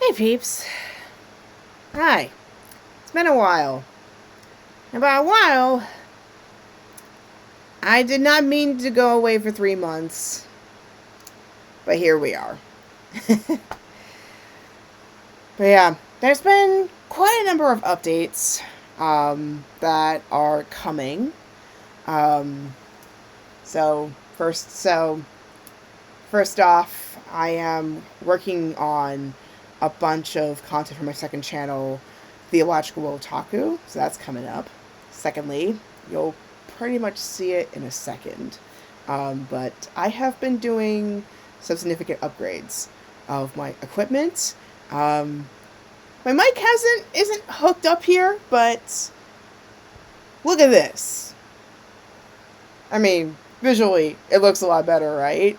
Hey peeps. Hi. It's been a while. And by a while, I did not mean to go away for 3 months. But here we are. But yeah, there's been quite a number of updates that are coming. Um, so first off, I am working on a bunch of content for my second channel, Theological Otaku. So that's coming up. Secondly, you'll pretty much see it in a second. But I have been doing some significant upgrades of my equipment. My mic isn't hooked up here, but look at this. I mean, visually, it looks a lot better, right?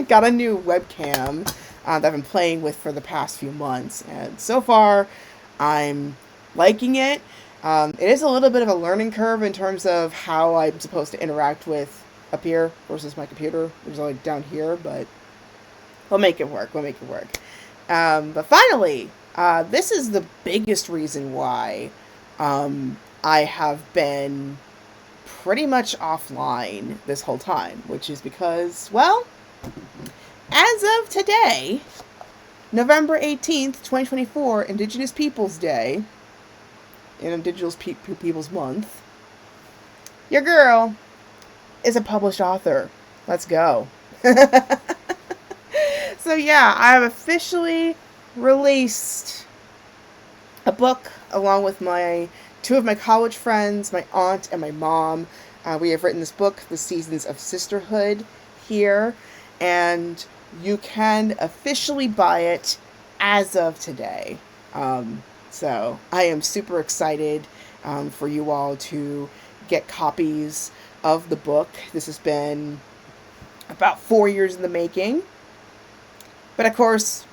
Got a new webcam that I've been playing with for the past few months, and so far, I'm liking it. It is a little bit of a learning curve in terms of how I'm supposed to interact with up here versus my computer, which is like down here, but we'll make it work. But finally, this is the biggest reason why I have been pretty much offline this whole time, which is because, well, as of today, November 18th, 2024, Indigenous Peoples Day, and Indigenous Peoples Month, your girl is a published author. Let's go. So yeah, I have officially released a book along with two of my college friends, my aunt and my mom. We have written this book, The Seasons of Sisterhood, here, and you can officially buy it as of today. So I am super excited for you all to get copies of the book. This has been about 4 years in the making. But of course,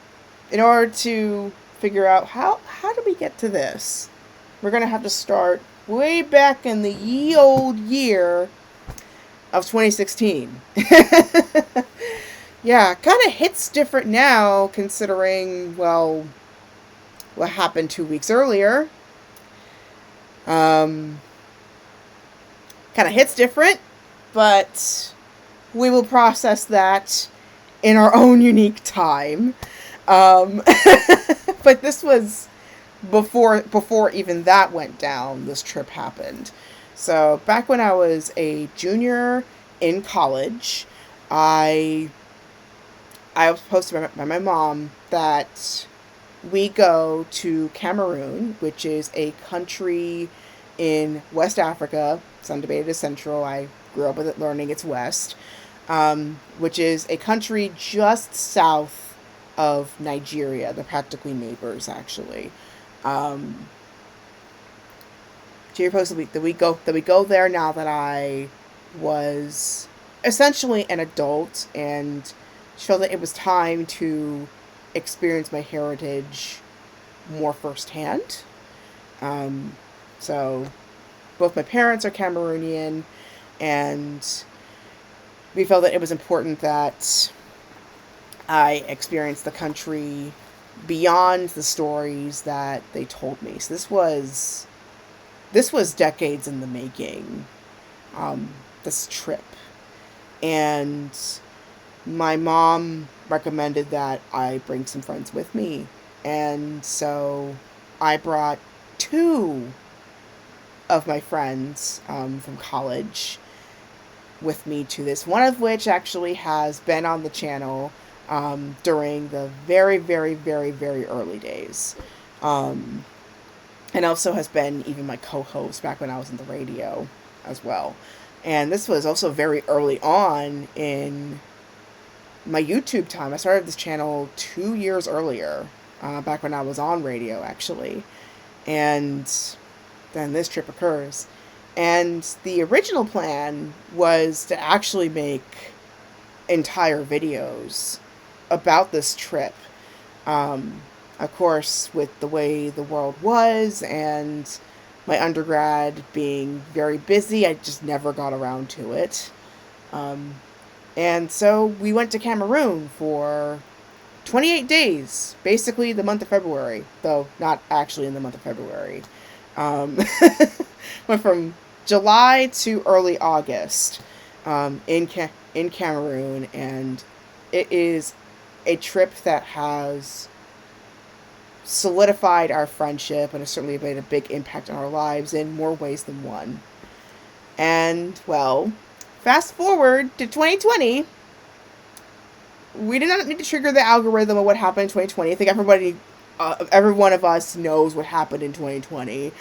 in order to figure out how do we get to this, we're going to have to start way back in the ye old year of 2016. Yeah, kind of hits different now considering, well, what happened 2 weeks earlier. Kind of hits different, but we will process that in our own unique time. But this was before even that went down. This trip happened. So back when I was a junior in college, I was supposed to by my mom that we go to Cameroon, which is a country in West Africa. Some debate is central. I grew up with it, learning it's west, which is a country just south of Nigeria. They're practically neighbors, actually. To your post that we go there now that I was essentially an adult and felt that it was time to experience my heritage more firsthand. So both my parents are Cameroonian, and we felt that it was important that I experienced the country beyond the stories that they told me. So this was decades in the making, this trip. And my mom recommended that I bring some friends with me. And so I brought two of my friends from college with me to this, one of which actually has been on the channel during the very, very, very, very early days. And also has been even my co-host back when I was in the radio as well. And this was also very early on in my YouTube time. I started this channel 2 years earlier, back when I was on radio, actually. And then this trip occurs. And the original plan was to actually make entire videos about this trip. Of course, with the way the world was and my undergrad being very busy, I just never got around to it. And so we went to Cameroon for 28 days, basically the month of February, though not actually in the month of February. Um, went from July to early August in Cameroon, and it is a trip that has solidified our friendship and has certainly made a big impact on our lives in more ways than one. And, well, fast forward to 2020. We did not need to trigger the algorithm of what happened in 2020. I think every one of us knows what happened in 2020.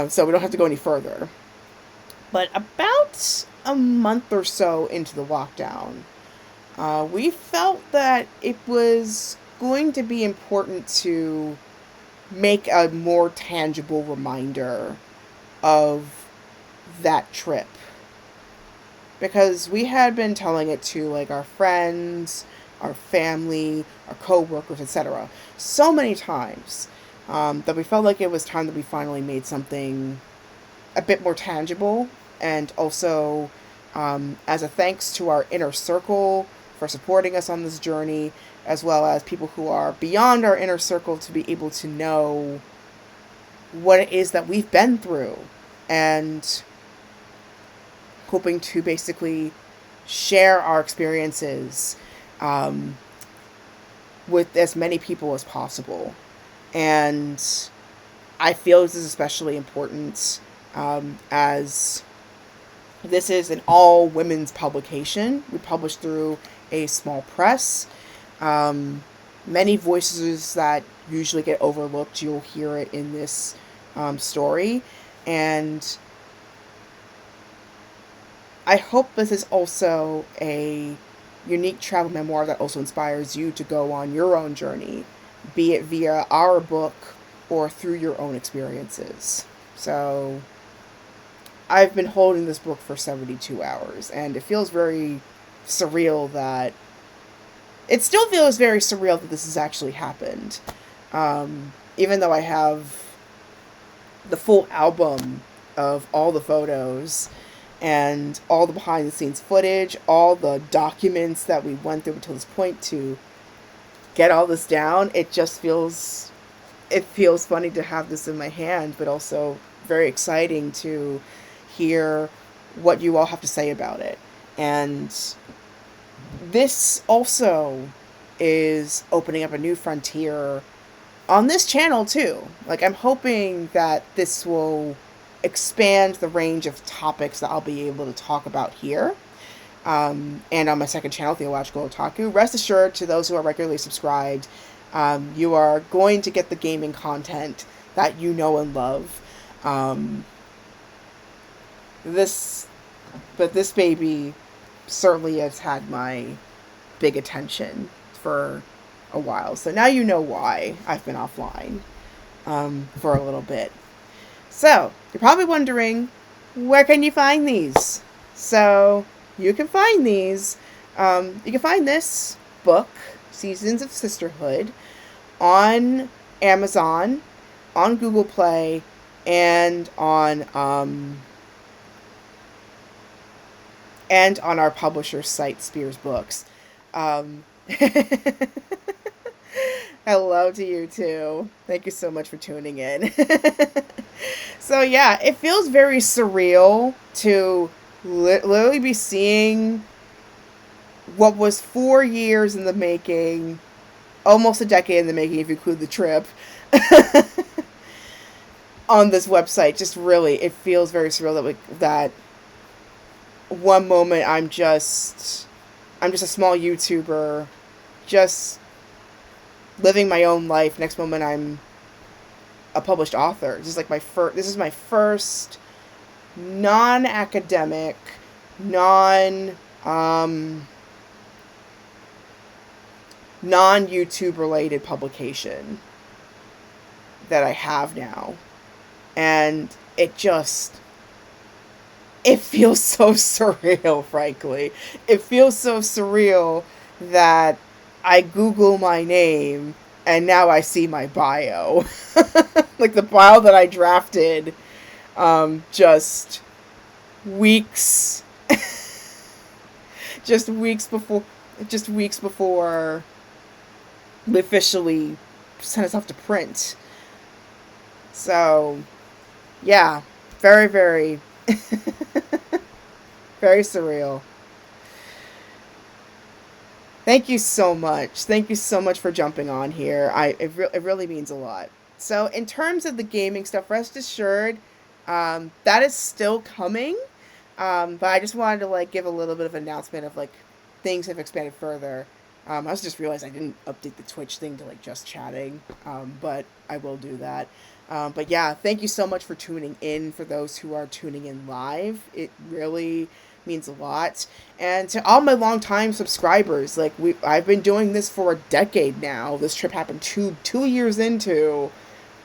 So we don't have to go any further. But about a month or so into the lockdown, we felt that it was going to be important to make a more tangible reminder of that trip. Because we had been telling it to like our friends, our family, our co-workers, etc. so many times that we felt like it was time that we finally made something a bit more tangible, and also as a thanks to our inner circle for supporting us on this journey, as well as people who are beyond our inner circle to be able to know what it is that we've been through, and hoping to basically share our experiences with as many people as possible. And I feel this is especially important as this is an all women's publication. We publish through a small press. Many voices that usually get overlooked, you'll hear it in this story. And I hope this is also a unique travel memoir that also inspires you to go on your own journey, be it via our book or through your own experiences. So I've been holding this book for 72 hours, and it feels very surreal that it still feels very surreal that this has actually happened. Even though I have the full album of all the photos and all the behind the scenes footage, all the documents that we went through until this point to get all this down, it feels funny to have this in my hand, but also very exciting to hear what you all have to say about it. And this also is opening up a new frontier on this channel too. Like, I'm hoping that this will expand the range of topics that I'll be able to talk about here. And on my second channel, Theological Otaku. Rest assured, to those who are regularly subscribed, you are going to get the gaming content that you know and love. This baby certainly has had my big attention for a while. So now you know why I've been offline for a little bit. So, you're probably wondering, where can you find these? So, you can find these. You can find this book, Seasons of Sisterhood, on Amazon, on Google Play, and on our publisher site, Spears Books. Hello to you too. Thank you so much for tuning in. So yeah, it feels very surreal to literally be seeing what was 4 years in the making, almost a decade in the making if you include the trip, on this website. Just really, it feels very surreal that one moment I'm just a small YouTuber, just living my own life. Next moment I'm a published author. This is my first non-academic, non-YouTube related publication that I have now. And it feels so surreal, frankly. It feels so surreal that I Google my name and now I see my bio. Like the bio that I drafted just weeks before officially sent us off to print. So, yeah, very, very, very surreal. Thank you so much. Thank you so much for jumping on here. It really means a lot. So, in terms of the gaming stuff, rest assured, that is still coming. But I just wanted to like give a little bit of an announcement of like things have expanded further. I was just realized I didn't update the Twitch thing to like just chatting, but I will do that. But yeah, thank you so much for tuning in. For those who are tuning in live, it really means a lot. And to all my longtime subscribers, like I've been doing this for a decade now. This trip happened two years into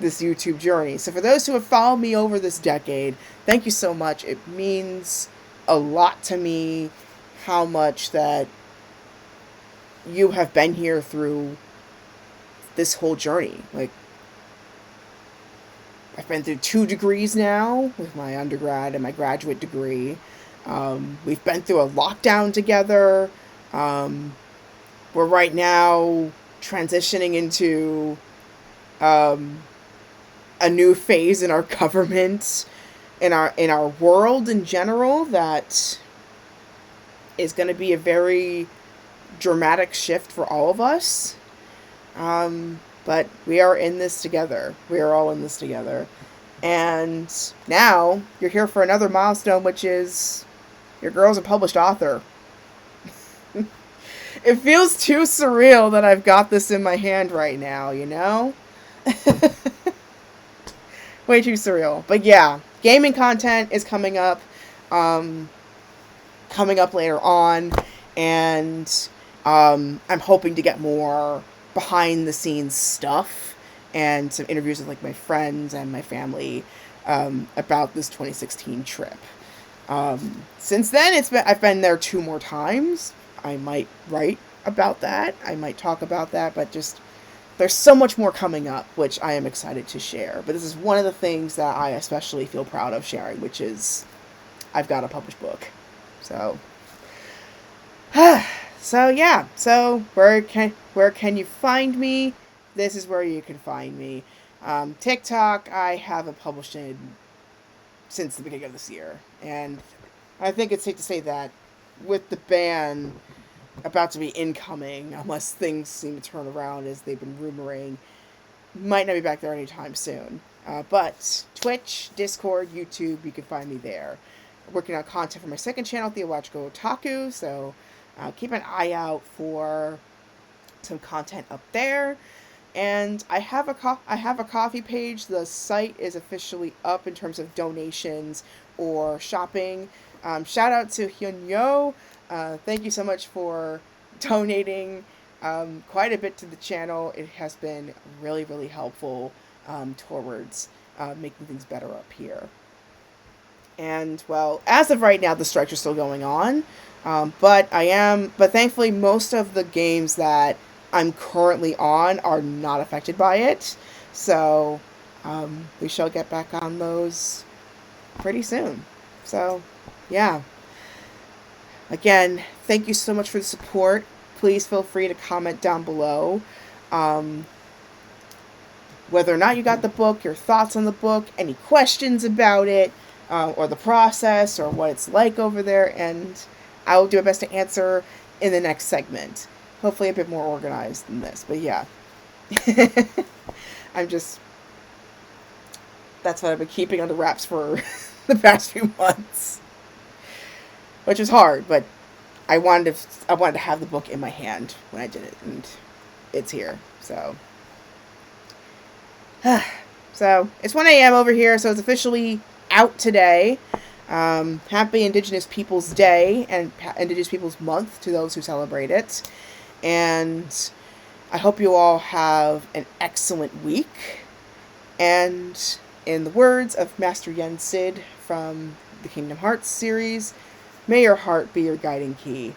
this YouTube journey. So for those who have followed me over this decade, thank you so much. It means a lot to me how much that you have been here through this whole journey. Like, I've been through 2 degrees now with my undergrad and my graduate degree. We've been through a lockdown together. We're right now transitioning into a new phase in our government, in our world in general, that is going to be a very dramatic shift for all of us. But we are in this together. We are all in this together. And now you're here for another milestone, which is your girl's a published author. It feels too surreal that I've got this in my hand right now, you know? Way too surreal. But yeah, gaming content is coming up later on. And I'm hoping to get more behind the scenes stuff and some interviews with like my friends and my family about this 2016 trip. Since then, I've been there 2 more times. I might write about that. I might talk about that, but just there's so much more coming up, which I am excited to share. But this is one of the things that I especially feel proud of sharing, which is I've got a published book. So, so yeah. So where can you find me? This is where you can find me. TikTok, I haven't published in since the beginning of this year, and I think it's safe to say that with the ban about to be incoming, unless things seem to turn around as they've been rumoring, might not be back there anytime soon. But Twitch, Discord, YouTube, you can find me there. I'm working on content for my second channel, Theological Otaku, so keep an eye out for some content up there. And I have a coffee page. The site is officially up in terms of donations or shopping. Shout out to Hyunyo. Thank you so much for donating quite a bit to the channel. It has been really, really helpful towards making things better up here. And well, as of right now, the strikes are still going on. But thankfully, most of the games that I'm currently on are not affected by it. So we shall get back on those pretty soon. So yeah. Again, thank you so much for the support. Please feel free to comment down below whether or not you got the book, your thoughts on the book, any questions about it, or the process, or what it's like over there, and I will do my best to answer in the next segment. Hopefully a bit more organized than this, but yeah. That's what I've been keeping under wraps for the past few months. Which was hard, but I wanted to have the book in my hand when I did it, and it's here. So, so it's 1 a.m. over here, so it's officially out today. Happy Indigenous Peoples Day and Indigenous Peoples Month to those who celebrate it. And I hope you all have an excellent week. And in the words of Master Yen Sid from the Kingdom Hearts series, may your heart be your guiding key.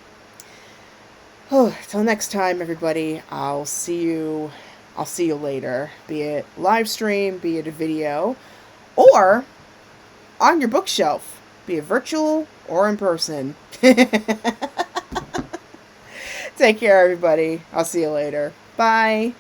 Oh, till next time, everybody. I'll see you later. Be it live stream, be it a video, or on your bookshelf, be it virtual or in person. Take care, everybody. I'll see you later. Bye.